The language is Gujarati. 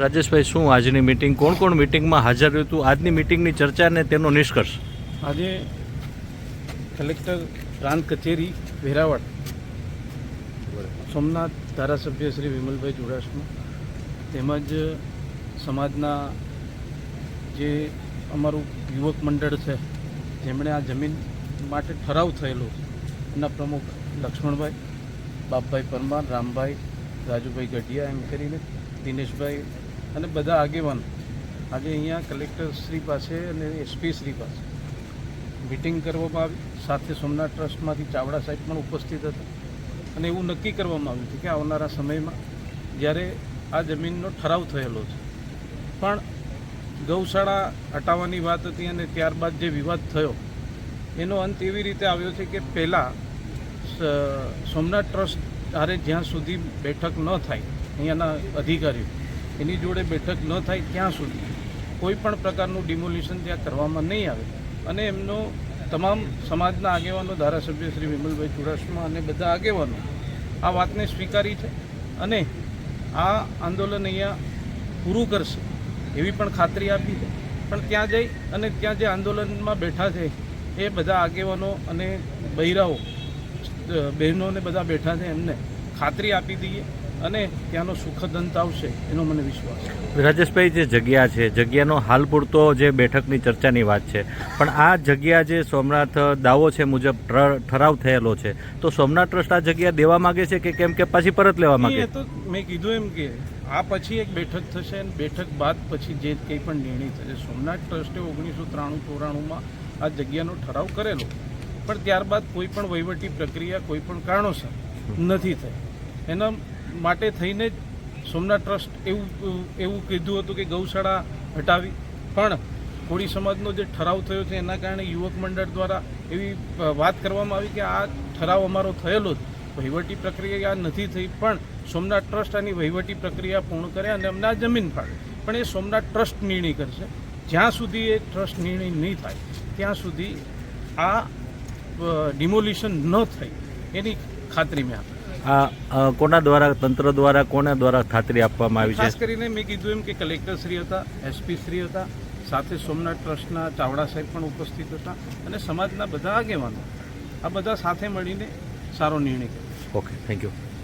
રાજેશભાઈ, શું આજની મીટિંગ, કોણ કોણ મીટિંગમાં હાજર રહ્યું હતું, આજની મીટિંગની ચર્ચા અને તેનો નિષ્કર્ષ? આજે કલેક્ટર પ્રાંત કચેરી વેરાવળ, સોમનાથ ધારાસભ્ય શ્રી વિમલભાઈ ચુડાસમા તેમજ સમાજના જે અમારું યુવક મંડળ છે જેમણે આ જમીન માટે ઠરાવ થયેલો છે એના પ્રમુખ લક્ષ્મણભાઈ, બાપભાઈ પરમાર, રામભાઈ, રાજુભાઈ ગઢિયા એમ કરીને દિનેશભાઈ અને બધા આગેવાનો આજે અહીંયા કલેક્ટર શ્રી પાસે અને એસપી શ્રી પાસે મિટિંગ કરવામાં આવી. સાથે સોમનાથ ટ્રસ્ટમાંથી ચાવડા સાહેબ પણ ઉપસ્થિત હતા અને એવું નક્કી કરવામાં આવ્યું હતું કે આવનારા સમયમાં જ્યારે આ જમીનનો ઠરાવ થયેલો છે પણ ગૌશાળા હટાવવાની વાત હતી અને ત્યારબાદ જે વિવાદ થયો એનો અંત એવી રીતે આવ્યો છે કે પહેલાં સોમનાથ ટ્રસ્ટ હારે જ્યાં સુધી બેઠક ન થાય, અહીંયાના અધિકારીઓ એની જોડે બેઠક ન થાય ત્યાં સુધી કોઈ પણ પ્રકારનું ડિમોલિશન ત્યાં કરવામાં નહીં આવે અને એમનો તમામ સમાજના આગેવાનો, ધારાસભ્ય શ્રી વિમલભાઈ ચુડાસમા અને બધા આગેવાનો આ વાતને સ્વીકારી છે અને આ આંદોલન અહીંયા પૂરું કરશે એવી પણ ખાતરી આપી છે. પણ ત્યાં જઈ અને ત્યાં જે આંદોલનમાં બેઠા છે એ બધા આગેવાનો અને બૈરાઓ, બહેનોને બધા બેઠા છે એમને ખાતરી આપી દઈએ અને ત્યાંનો સુખદ અંત આવશે એનો મને વિશ્વાસ છે. રાજેશભાઈ, જે જગ્યા છે, જગ્યાનો હાલ પૂરતો જે બેઠકની ચર્ચાની વાત છે, પણ આ જગ્યા જે સોમનાથ દાવો છે મુજબ ઠરાવ થયેલો છે, તો સોમનાથ ટ્રસ્ટ આ જગ્યા દેવા માગે છે કે કેમ, કે પાછી પરત લેવા માંગે? એ તો મેં કીધું એમ કે આ પછી એક બેઠક થશે અને બેઠક બાદ પછી જે કંઈ પણ નિર્ણય થશે. સોમનાથ ટ્રસ્ટે 1993-94માં આ જગ્યાનો ઠરાવ કરેલો પણ ત્યારબાદ કોઈ પણ વહીવટી પ્રક્રિયા કોઈ પણ કારણોસર નથી થઈ. એના માટે થઈને જ સોમનાથ ટ્રસ્ટ એવું કીધું હતું કે ગૌશાળા હટાવી, પણ કોળી સમાજનો જે ઠરાવ થયો છે એના કારણે યુવક મંડળ દ્વારા એવી વાત કરવામાં આવી કે આ ઠરાવ અમારો થયેલો જ, વહીવટી પ્રક્રિયા નથી થઈ, પણ સોમનાથ ટ્રસ્ટ આની વહીવટી પ્રક્રિયા પૂર્ણ કરે અને અમને આ જમીન ફાળે. પણ એ સોમનાથ ટ્રસ્ટ નિર્ણય કરશે. જ્યાં સુધી એ ટ્રસ્ટ નિર્ણય નહીં થાય ત્યાં સુધી આ ડિમોલિશન ન થાય એની ખાતરી મેં આપી. આ કોના દ્વારા, તંત્ર દ્વારા, કોના દ્વારા ખાતરી આપવામાં આવી છે? ખાસ કરીને મેં કીધું એમ કે કલેક્ટર શ્રી હતા, એસપી શ્રી હતા, સાથે સોમનાથ ટ્રસ્ટના ચાવડા સાહેબ પણ ઉપસ્થિત હતા અને સમાજના બધા આગેવાનો, આ બધા સાથે મળીને સારો નિર્ણય કર્યો. Okay, thank you.